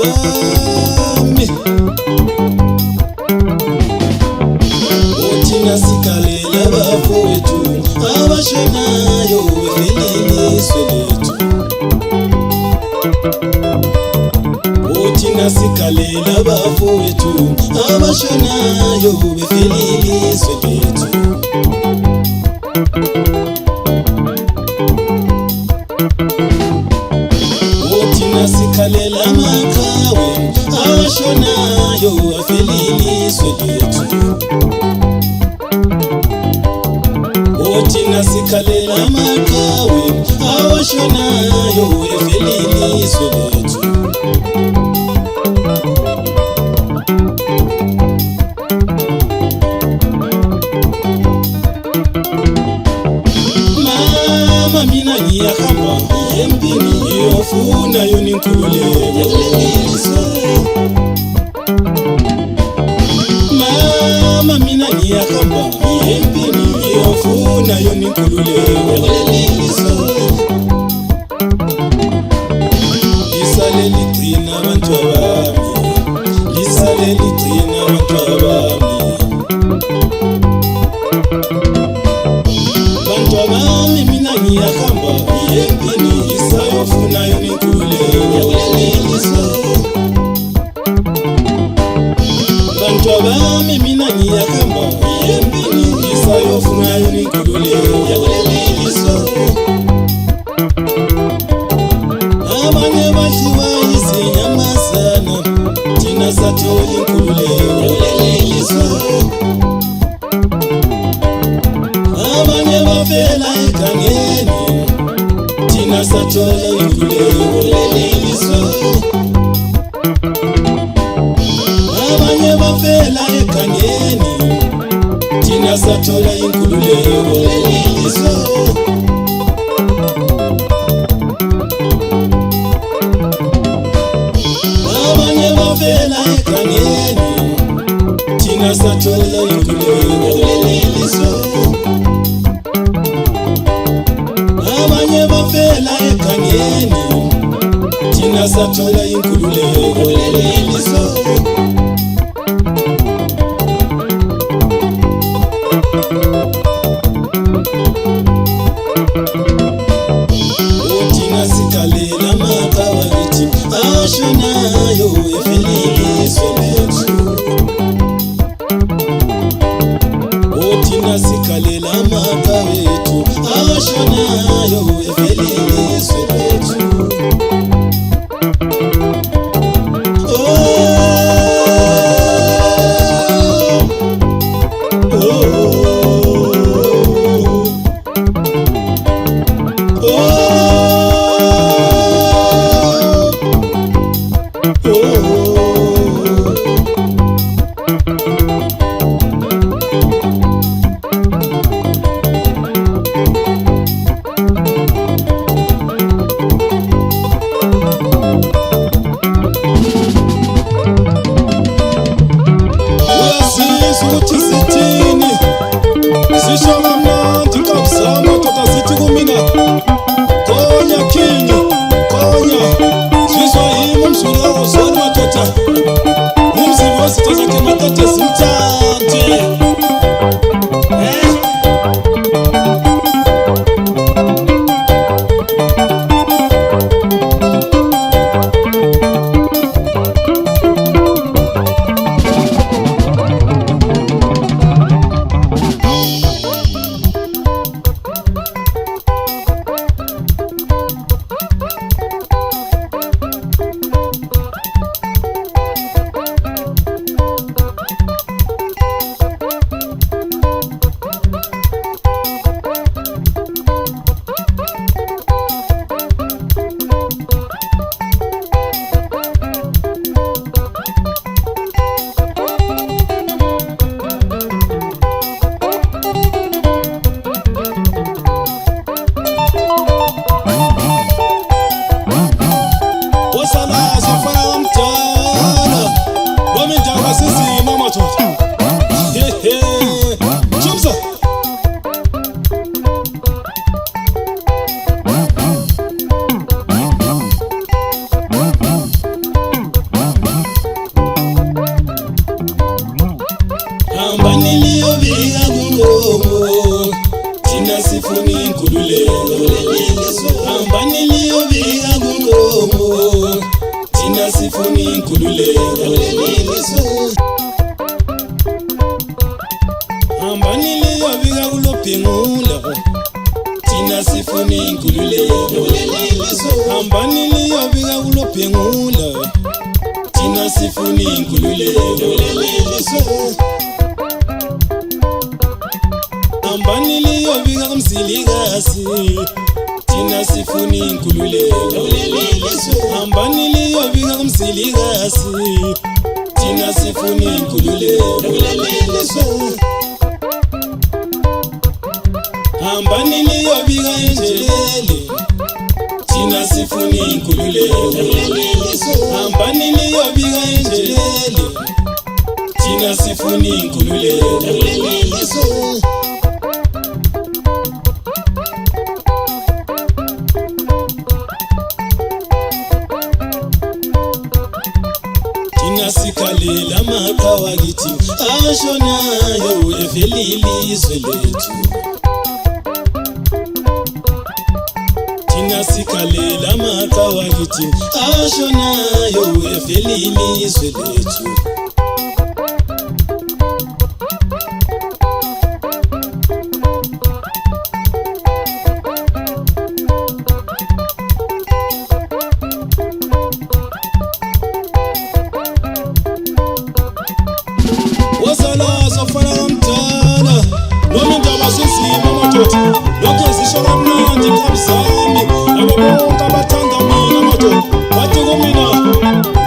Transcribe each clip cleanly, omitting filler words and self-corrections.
zami uthina sikalela bafowethu abashonayo befelelizwe lethu uthina sikalela bafowethu abashonayo befelelizwe lethu uthina sikhalela amaqhawe ashonayo afelelizwe lethu uthina sikhalela amaqhawe ashonayo afelelizwe lethu mama mina ngiyahamba empini ngiyofuna yona inkululeko mama mina ngiyahamba empini ngiyofuna yona inkululeko lisale ligcina abantu abami lisale ligcina abantu abami bantu abami mina ngiyahamba empini ngisayofuna yona inkululeko bantu abami mina ngiyahamba empini ngisayofuna yona inkululeko abanye badliwa izinyamazana thina sathola inkululeko abanye bafela egangeni thina sathola inkululeko abanye bafela egangeni thina sathola inkululeko abanye bafela egangeni thina sathola inkululeko abanye bafela egangeni thina sathola inkululeko uthina sikhalela amaqhawe kithi ashonayo efelelizwe lethu uthina sikhalela amaqhawe ethu ashonayo efelelizwe lethu ukuthi sithini sisho kamnandi kabusama doda sithi kumina konya king konya sizwa yimi umzulu awuzwani madoda umzimba wasitha zakhe madoda simthande sifuna inkululeko lelizwe. Hambani liyobika kulobhengula, thina sifuna inkululeko lelizwe. Hambani liyobika kulobhengula, thina sifuna inkululeko lelizwe. Hambani liyobika kumzilikazi, thina sifuna inkululeko lelizwe. Hambani liyobika kumzilikazi, thina sifuna inkululeko lelizwe. Hambani liyobika enjelele, thina sifuna inkululeko lelizwe. Hambani liyobika enjelele, thina sifuna inkululeko lelizwe. Thina sikhalela amaqhawe kithi ashonayo evela ilizwe lethu. Thina sikhalela amaqhawe kithi ashonayo evela ilizwe lethu. Wazalazo fana kamdala, noma indaba zinzima madoda, lokho zisho kamnandi kabzami. Labo bonke abathanda mina madoda, bathi kumina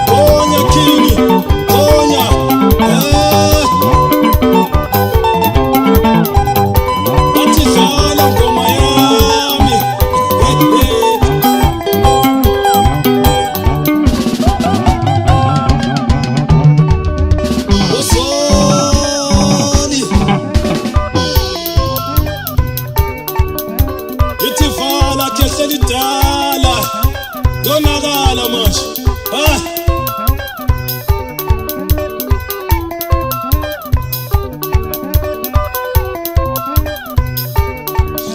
Gonya King, Gonya bathi dlala ngoma yami. Ithivala kehle lidala, donakala manje.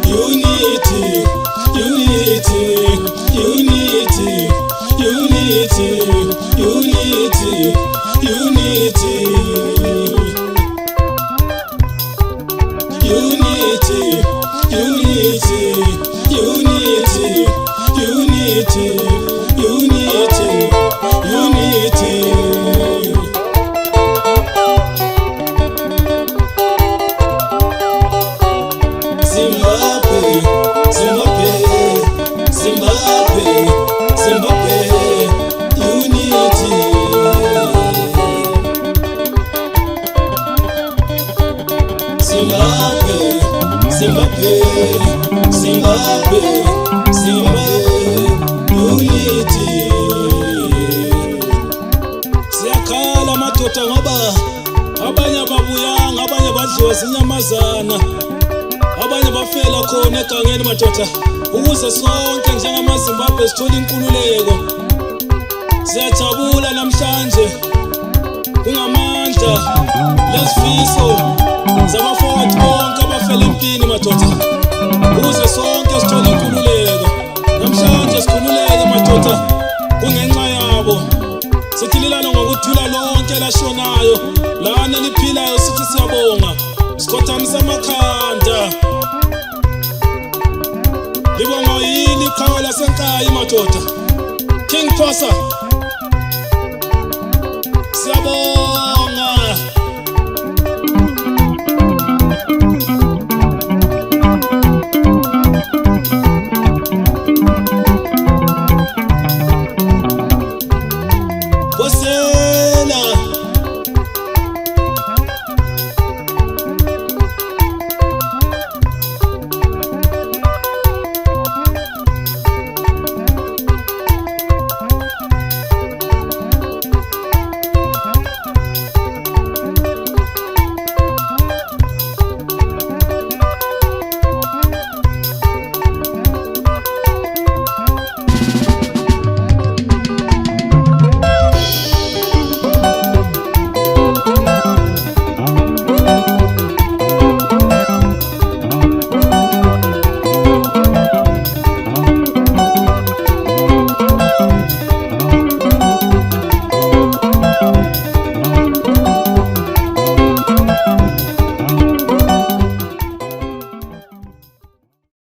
Unity, unity, unity, unity, unity, unity. Unity, unity, unity, unity, unity, unity. Zimbabwe, Zimbabwe, Zimbabwe, Zimbabwe, unity. Zimbabwe, Zimbabwe, Zimbabwe, Zimbabwe, unity. Siyakhala madoda ngoba abanye babuyanga, abanye badliwa zinyamazana, abanye bafela khona egangeni madoda, ukuze sonke njengamaZimbabwe sithole inkululeko. Siyajabula namhlanje kungamandla lesifiso zabafowethu bonke abafela empini madoda, ukuze sonke sithole inkululeko. Namhlanje sikhululeke madoda kungenxa yabo. Sithi lilana ngokuthula lonke lashonayo, lana liphilayo sithi siyabonga. Sikhothamisa amakhanda, libonga yini iqhawe lasenkayi madoda. King Khosa siyabonga. Você